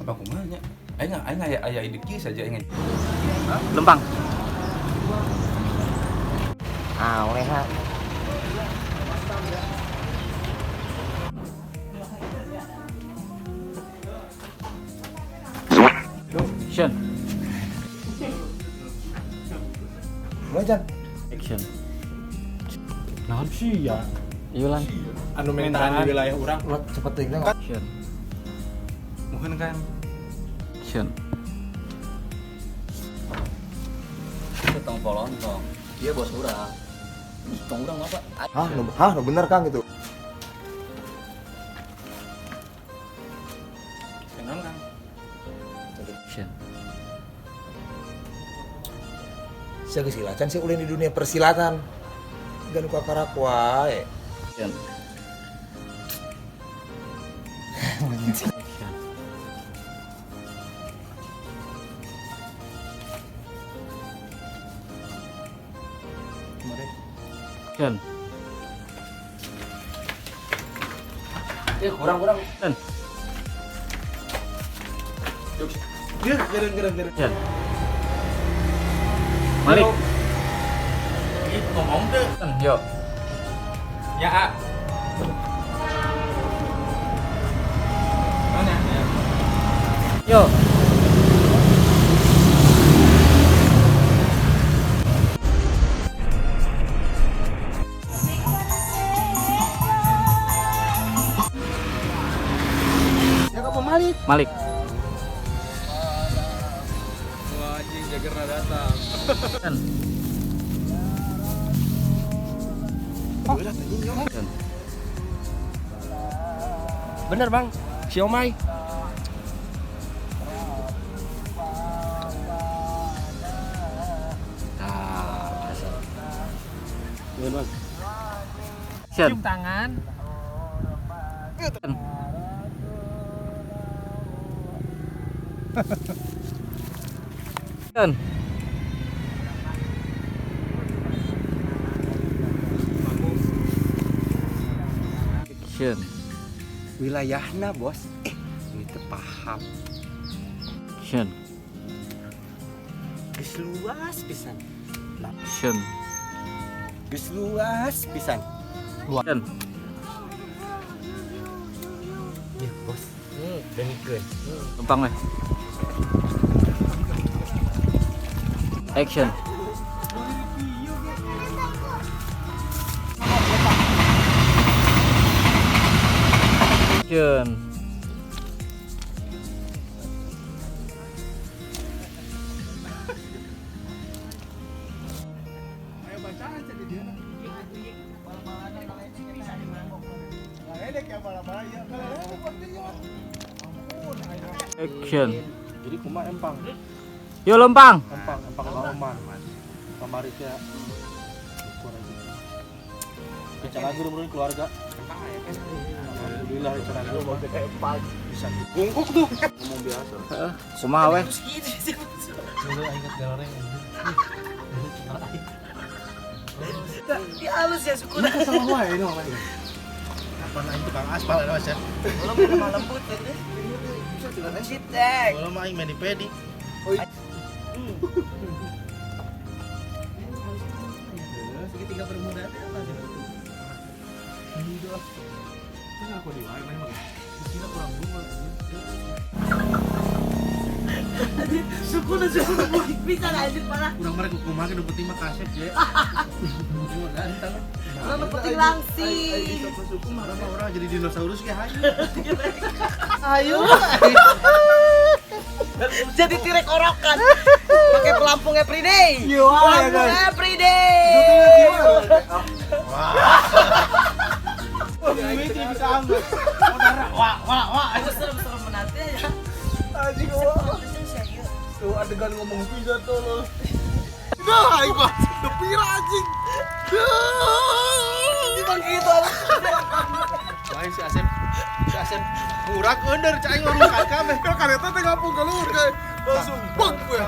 Bang kumanya. Aing aya ide kieu saja aing. Lempang. Leha. Action. Wajan. Action. Naon sih ya? Iya lan. Anu mentaan di wilayah urang. Cepet tinggal. Action. Mungkin kan Action. Tong polontong. Dia bos urang. Tong urang apa? Hah, bener Kang gitu. kenal kan. Action. Saya silatan sih ulin di dunia persilatan. Ganu kakarak wae. Action. Action. Action. Kurang. Dan. Gereng. Action. Malik. Itu ngomong deh. Yuk. Ya, A. Mana ya? Yuk. Ya kok Malik. Malik. Wah, anjing Jagerna datang. Dan. Dan. Bener Bang. Siomay. Action. Cium tangan. Dan. Dan. Action. Wilayahna bos. Ini teu paham. Action. Geus luas pisan. Action. Geus luas pisan. Dan. Ya bos. Dengkeun. Lempang weh. Action. Action. Action. Jadi kumaha empang. Yuk lempang. Empang Oman. Kamari teh. Bicara lagi rumah keluarga. Alhamdulillah bicara lagi mau kayak empang. Bisa bungkuk tuh. Ngomong biasa. Kumaha weh? Dulu ingat galoreng. Dia halus ya suku. Sama wae ini mah. Apa aing tukang aspal ya Mas ya? Belum malam lembut ya. Bisa juga nasi teh. Kalau mah aing mani-pedi. Segitiga bermuda teh apa sih? Kan aku di wae memang. Kira kurang dulu. Suku bisa lanjut parah. Kurang mereka kumaha ke penting mah kasep ya. Cuma ganteng. Orang penting langsing. Orang jadi dinosaurus kayak hayu. Ayo. Jadi tirek orokan. Pakai pelampung everyday. Pelampung everyday. Ini bisa ambil. Wah. Aku serem-serem menanti aja. Anjing Wah. tuh adegan ngomong pizza tolol. Nah, aing mah tepira anjing. Gimana gitu? Lain si Asep murak under cai ngurungkan kabeh. Kalau kareta teh ngapung keluar kayak langsung bang gue.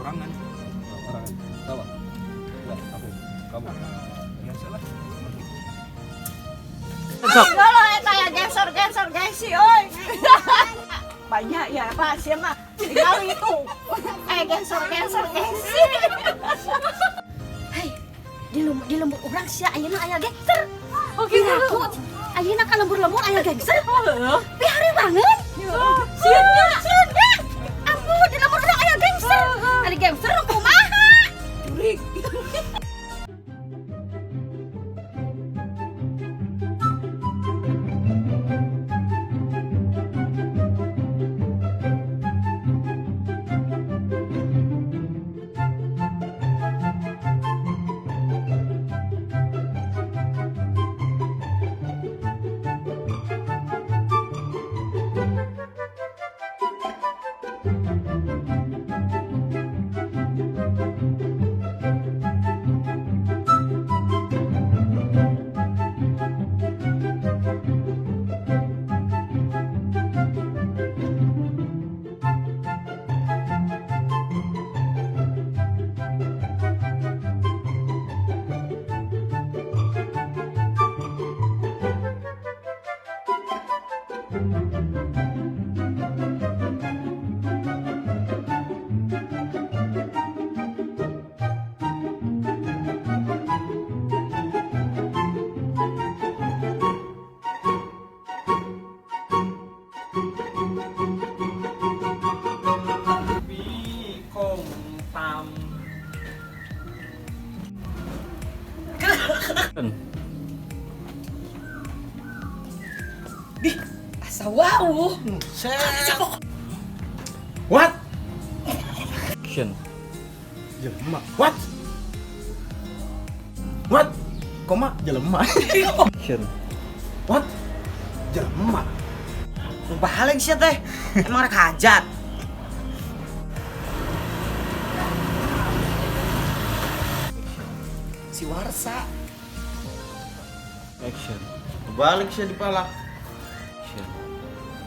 orang kan. Orang tahu? Enggak, aku. Kamu. Ya salah. Sok. Dolo eta ya gensor gengsi euy. Banyak ya Pak, sia mah tinggal itu. Gensor gengsi. Hei, di lembur urang sia ayeuna aya gangster. Oh gitu. Ayeuna ka lembur-lembur aya gangster. Pihari banget. Sieunnya. Ampun, di lembur urang aya gangster. Ari gangster kumaha? Jurig. Asa wau. What? Action. Jelema. What? What? Koma jelema. Action. What? Jelema. Sumpah haleng sia teh. Emang rek hajat. Si Warsa. Action. Balik sih di pala. Action.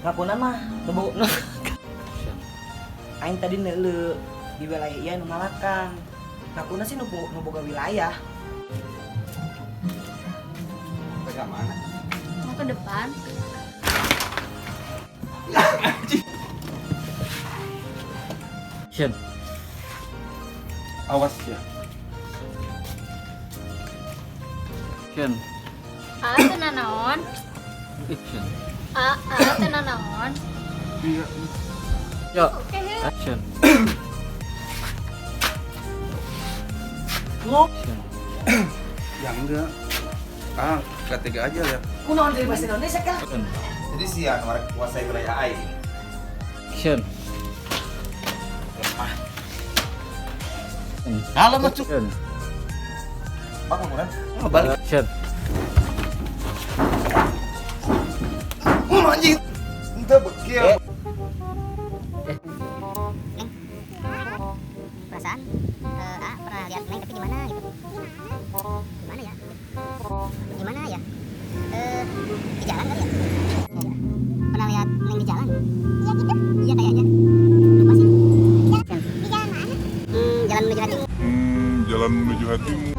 Ngapunan mah tebu. Action. Aing tadi neuleu di wilayah ieu nu Malakang. Ngapuna sih nu boga wilayah. Pegang mana? Mau ke depan. Action. Awas ya. Action. Teu nanaon. Action. Teu nanaon. Yo. Action. Action. Ya enggak. Ketiga aja ya. Kunaon dari bahasa Indonesia kan? Action. Jadi sih ya kemarin kuasai wilayah aing. Action. Halo mas cuk. Action. Apa kemudian? Balik. Action. Anjing. Entah begitu. Perasaan pernah lihat Neng tapi di mana gitu? Gimana ya? Gimana ya? Di jalan kali ya? Pernah lihat Neng di jalan? Iya gitu? Iya kayaknya. Lupa sih. Di jalan mana? Jalan menuju hati. Jalan menuju hatimu.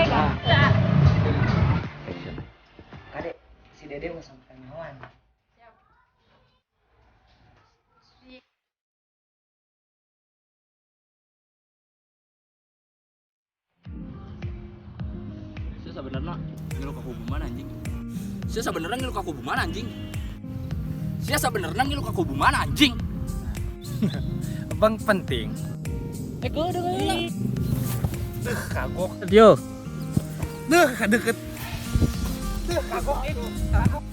Action. Kadek, si Dede mau sampai nawan. Saya sebenarnya ngilu ka kubuman anjing. Saya sebenarnya ngilu ka kubuman anjing. Saya sebenarnya ngilu ka kubuman anjing. Bang penting. Eko udah ngilu. Kagok. Yo. Deh, deket. Deh, kagok itu. Kagok.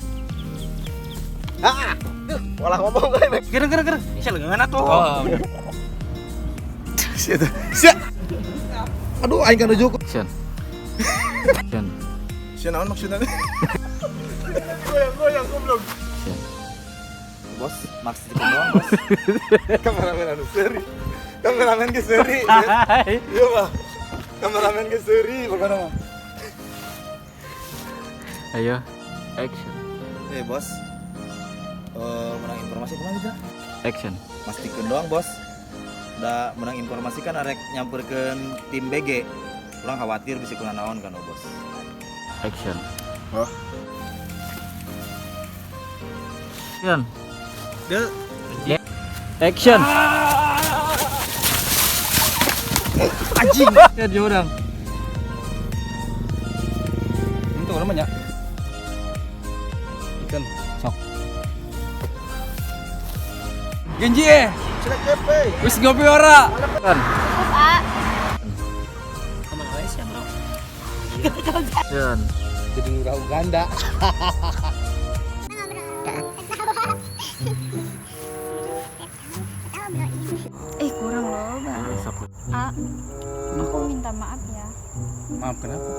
Ah, deh, malah ngomong kan. Gara-gara. Bisa lengan atuh. Oh. Siap. Aduh, aing kan ujuk. Action. Action. Siapa naon maksudnya? Goyang goblok. Action. Bos, maksud itu doang, Bos. Kameramen anu seri. Kameramen ge seri. Iya, Pak. Kameramen ge seri pokoknya mah. Ayo. Action. Bos. Menang informasi kemana aja? Action. Mastikeun doang, Bos. Udah menang informasi kan arek nyamperkeun tim BG. Kurang khawatir bisa kuna naon kan, Bos. Action. Oh. Action. Deh. Action. Anjing. Ya dia orang. Itu namanya. Ikan sok. Genji Cek kepe. wis ngopi ora? Action. Kemana wae sih, Bro? Action. Jadi lurah Uganda. Kurang loh, Bang. Aku minta maaf ya. Maaf kenapa?